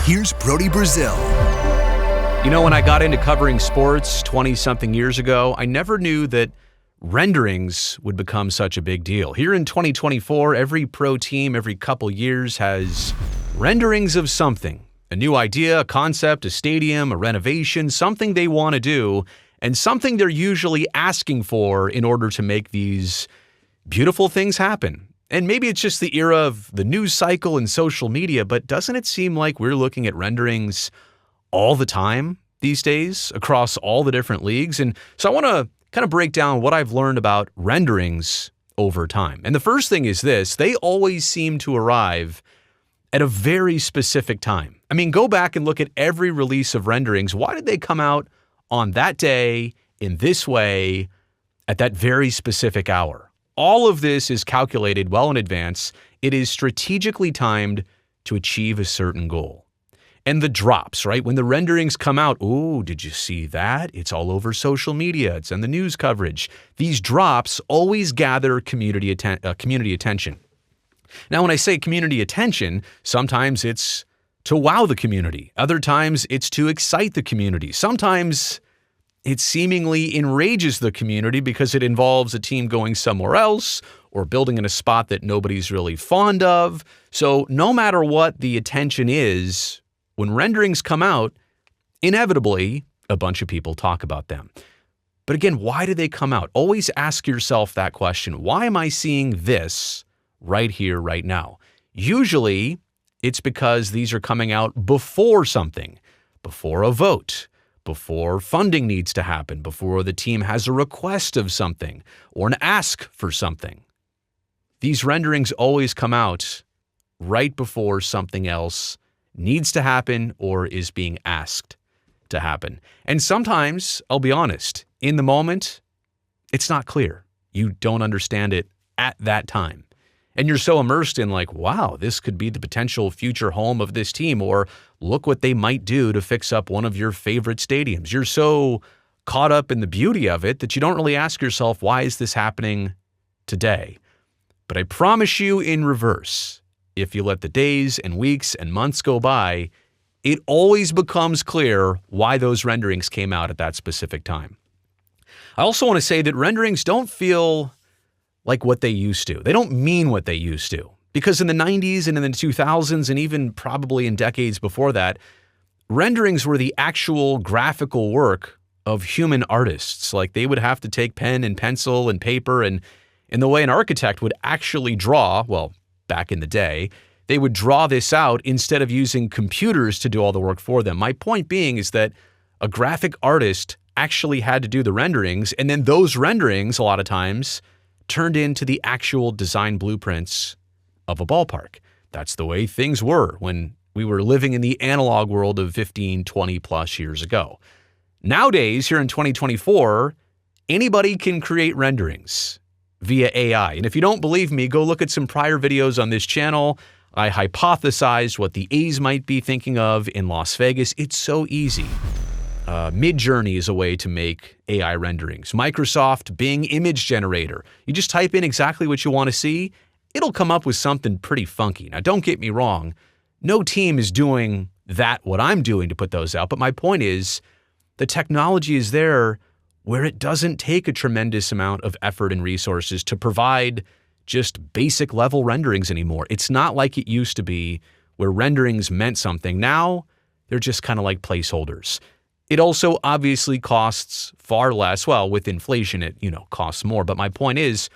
Here's Brody Brazil. You know, when I got into covering sports 20-something years ago, I never knew that renderings would become such a big deal. Here in 2024, every pro team every couple years has renderings of something. A new idea, a concept, a stadium, a renovation, something they want to do, and something they're usually asking for in order to make these beautiful things happen. And maybe it's just the era of the news cycle and social media, but doesn't it seem like we're looking at renderings all the time these days across all the different leagues? And so I want to kind of break down what I've learned about renderings over time. And the first thing is this: they always seem to arrive at a very specific time. I mean, go back and look at every release of renderings. Why did they come out on that day, in this way, at that very specific hour? All of this is calculated well in advance. It is strategically timed to achieve a certain goal. And the drops, right? When the renderings come out, oh, did you see that? It's all over social media. It's in the news coverage. These drops always gather community attention. Now, when I say community attention, sometimes it's to wow the community. Other times it's to excite the community. Sometimes it seemingly enrages the community because it involves a team going somewhere else or building in a spot that nobody's really fond of. So no matter what the attention is, when renderings come out, inevitably, a bunch of people talk about them. But again, why do they come out? Always ask yourself that question. Why am I seeing this right here, right now? Usually, it's because these are coming out before something, before a vote, before funding needs to happen, before the team has a request of something or an ask for something. These renderings always come out right before something else needs to happen or is being asked to happen. And sometimes, I'll be honest, in the moment, it's not clear. You don't understand it at that time. And you're so immersed in like, wow, this could be the potential future home of this team, or look what they might do to fix up one of your favorite stadiums. You're so caught up in the beauty of it that you don't really ask yourself, why is this happening today? But I promise you, in reverse, if you let the days and weeks and months go by, it always becomes clear why those renderings came out at that specific time. I also want to say that renderings don't feel like what they used to. They don't mean what they used to. Because in the 90s and in the 2000s, and even probably in decades before that, renderings were the actual graphical work of human artists. Like, they would have to take pen and pencil and paper, and in the way an architect would actually draw, well, back in the day, they would draw this out instead of using computers to do all the work for them. My point being is that a graphic artist actually had to do the renderings, and then those renderings, a lot of times, turned into the actual design blueprints of a ballpark. That's the way things were when we were living in the analog world of 15, 20 plus years ago. Nowadays, here in 2024, anybody can create renderings via AI. And if you don't believe me, go look at some prior videos on this channel. I hypothesized what the A's might be thinking of in Las Vegas. It's so easy. Midjourney is a way to make AI renderings. Microsoft Bing image generator. You just type in exactly what you want to see. It'll come up with something pretty funky. Now, don't get me wrong. No team is doing what I'm doing to put those out. But my point is, the technology is there where it doesn't take a tremendous amount of effort and resources to provide just basic level renderings anymore. It's not like it used to be where renderings meant something. Now, they're just kind of like placeholders. It also obviously costs far less. Well, with inflation, it, costs more. But my point is,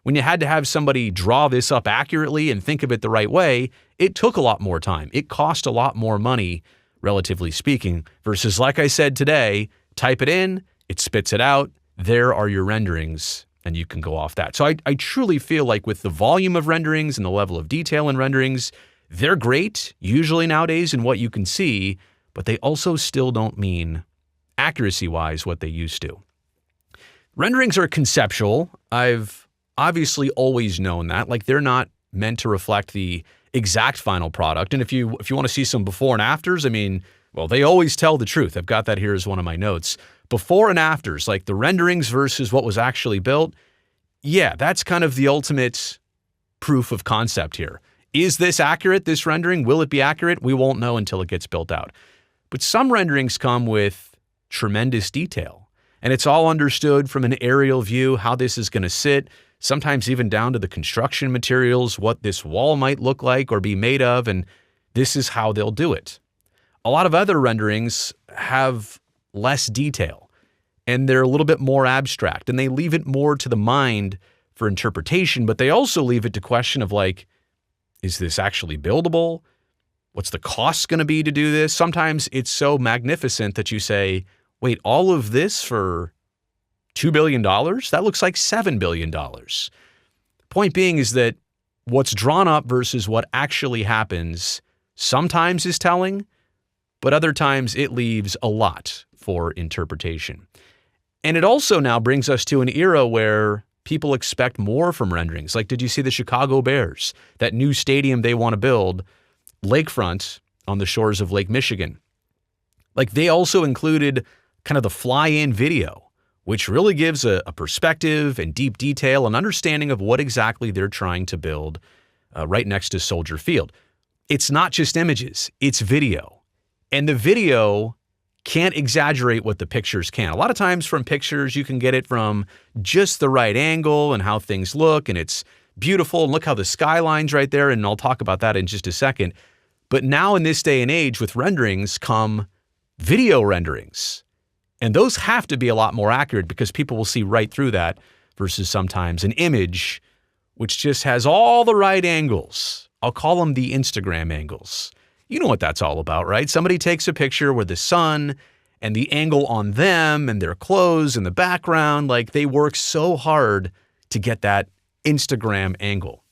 when you had to have somebody draw this up accurately and think of it the right way, it took a lot more time. It cost a lot more money, relatively speaking, versus, like I said today, type it in, it spits it out, there are your renderings, and you can go off that. So I truly feel like with the volume of renderings and the level of detail in renderings, they're great, usually nowadays, in what you can see, but they also still don't mean, accuracy-wise, what they used to. Renderings are conceptual. I've obviously always known that. Like, they're not meant to reflect the exact final product. And if you want to see some before and afters, they always tell the truth. I've got that here as one of my notes. Before and afters, like the renderings versus what was actually built, yeah, that's kind of the ultimate proof of concept here. Is this accurate, this rendering? Will it be accurate? We won't know until it gets built out. But some renderings come with tremendous detail, and it's all understood from an aerial view how this is going to sit, sometimes even down to the construction materials, what this wall might look like or be made of, and this is how they'll do it. A lot of other renderings have less detail, and they're a little bit more abstract, and they leave it more to the mind for interpretation, but they also leave it to question of like, is this actually buildable? What's the cost going to be to do this? Sometimes it's so magnificent that you say, wait, all of this for $2 billion? That looks like $7 billion. Point being is that what's drawn up versus what actually happens sometimes is telling, but other times it leaves a lot for interpretation. And it also now brings us to an era where people expect more from renderings. Like, did you see the Chicago Bears, that new stadium they want to build, lakefront on the shores of Lake Michigan? Like, they also included kind of the fly-in video, which really gives a perspective and deep detail and understanding of what exactly they're trying to build right next to Soldier Field. It's not just images, it's video. And the video can't exaggerate what the pictures can. A lot of times from pictures, you can get it from just the right angle and how things look, and it's beautiful, and look how the skyline's right there, and I'll talk about that in just a second. But now in this day and age, with renderings come video renderings. And those have to be a lot more accurate because people will see right through that versus sometimes an image which just has all the right angles. I'll call them the Instagram angles. You know what that's all about, right? Somebody takes a picture where the sun and the angle on them and their clothes in the background, like they work so hard to get that Instagram angle.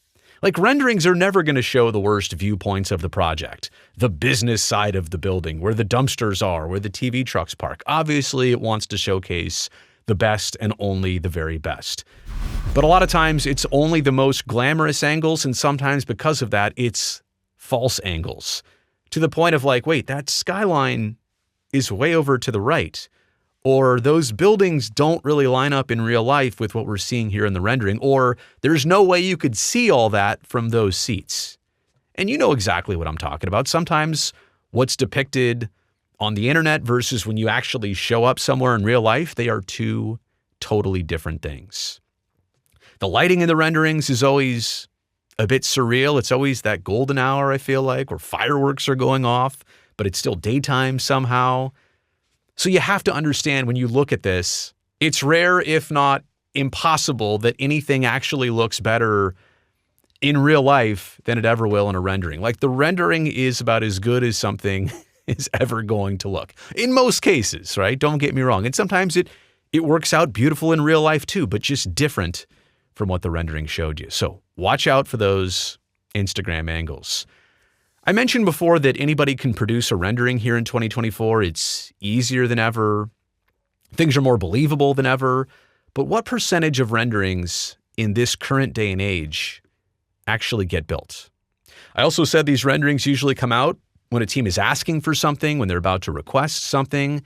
Like, renderings are never going to show the worst viewpoints of the project, the business side of the building, where the dumpsters are, where the TV trucks park. Obviously, it wants to showcase the best and only the very best. But a lot of times it's only the most glamorous angles, and sometimes because of that, it's false angles. To the point of like, wait, that skyline is way over to the right. Or those buildings don't really line up in real life with what we're seeing here in the rendering. Or there's no way you could see all that from those seats. And you know exactly what I'm talking about. Sometimes what's depicted on the internet versus when you actually show up somewhere in real life, they are two totally different things. The lighting in the renderings is always a bit surreal. It's always that golden hour, I feel like, where fireworks are going off, but it's still daytime somehow. So you have to understand when you look at this, it's rare, if not impossible, that anything actually looks better in real life than it ever will in a rendering. Like, the rendering is about as good as something is ever going to look. In most cases, right? Don't get me wrong. And sometimes it works out beautiful in real life too, but just different from what the rendering showed you. So watch out for those Instagram angles. I mentioned before that anybody can produce a rendering here in 2024. It's easier than ever. Things are more believable than ever. But what percentage of renderings in this current day and age actually get built? I also said these renderings usually come out when a team is asking for something, when they're about to request something.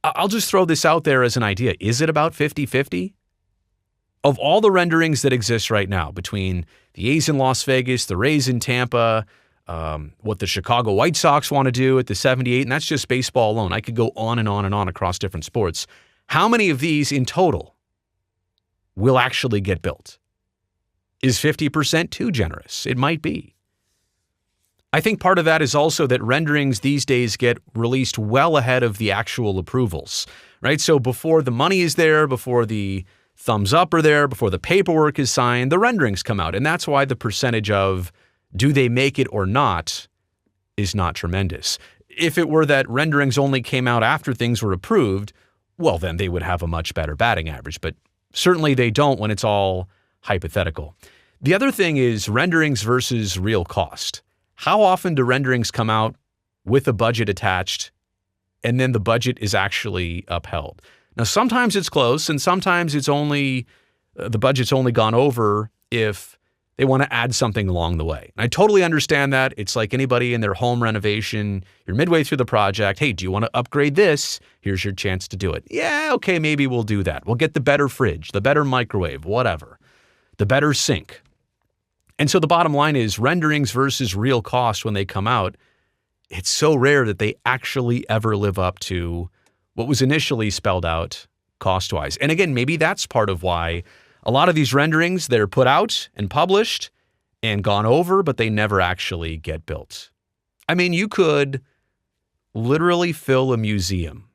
I'll just throw this out there as an idea. Is it about 50-50? Of all the renderings that exist right now between the A's in Las Vegas, the Rays in Tampa, what the Chicago White Sox want to do at the 78, and that's just baseball alone. I could go on and on and on across different sports. How many of these in total will actually get built? Is 50% too generous? It might be. I think part of that is also that renderings these days get released well ahead of the actual approvals, right? So before the money is there, before the thumbs up are there, before the paperwork is signed, the renderings come out. And that's why the percentage of do they make it or not is not tremendous. If it were that renderings only came out after things were approved, well, then they would have a much better batting average. But certainly they don't when it's all hypothetical. The other thing is renderings versus real cost. How often do renderings come out with a budget attached and then the budget is actually upheld? Now, sometimes it's close and sometimes it's only, the budget's only gone over if they want to add something along the way. And I totally understand that. It's like anybody in their home renovation. You're midway through the project. Hey, do you want to upgrade this? Here's your chance to do it. Yeah, okay, maybe we'll do that. We'll get the better fridge, the better microwave, whatever, the better sink. And so the bottom line is renderings versus real cost when they come out, it's so rare that they actually ever live up to what was initially spelled out cost-wise. And again, maybe that's part of why a lot of these renderings, they're put out and published and gone over, but they never actually get built. I mean, you could literally fill a museum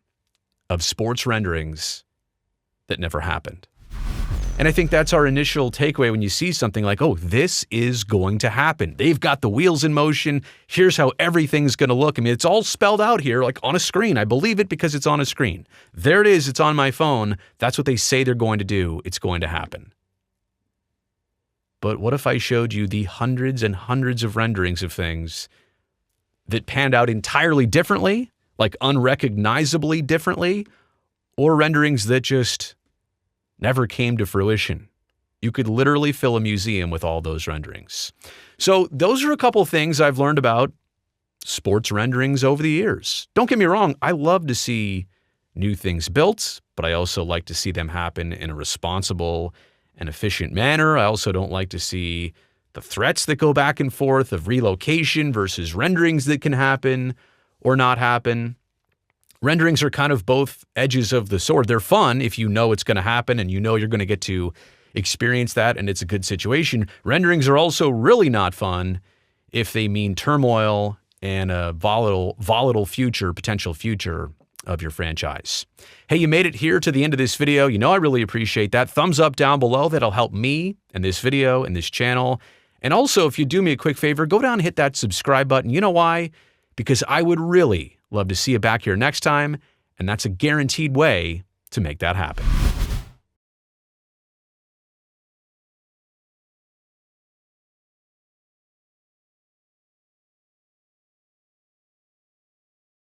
of sports renderings that never happened. And I think that's our initial takeaway when you see something like, oh, this is going to happen. They've got the wheels in motion. Here's how everything's going to look. I mean, it's all spelled out here, like on a screen. I believe it because it's on a screen. There it is. It's on my phone. That's what they say they're going to do. It's going to happen. But what if I showed you the hundreds and hundreds of renderings of things that panned out entirely differently, like unrecognizably differently, or renderings that just never came to fruition? You could literally fill a museum with all those renderings. So those are a couple of things I've learned about sports renderings over the years. Don't get me wrong, I love to see new things built, but I also like to see them happen in a responsible and efficient manner. I also don't like to see the threats that go back and forth of relocation versus renderings that can happen or not happen. Renderings are kind of both edges of the sword. They're fun if you know it's going to happen and you know you're going to get to experience that and it's a good situation. Renderings are also really not fun if they mean turmoil and a volatile future, potential future of your franchise. Hey, you made it here to the end of this video. You know I really appreciate that. Thumbs up down below. That'll help me and this video and this channel. And also, if you do me a quick favor, go down and hit that subscribe button. You know why? Because I would really love to see you back here next time, and that's a guaranteed way to make that happen.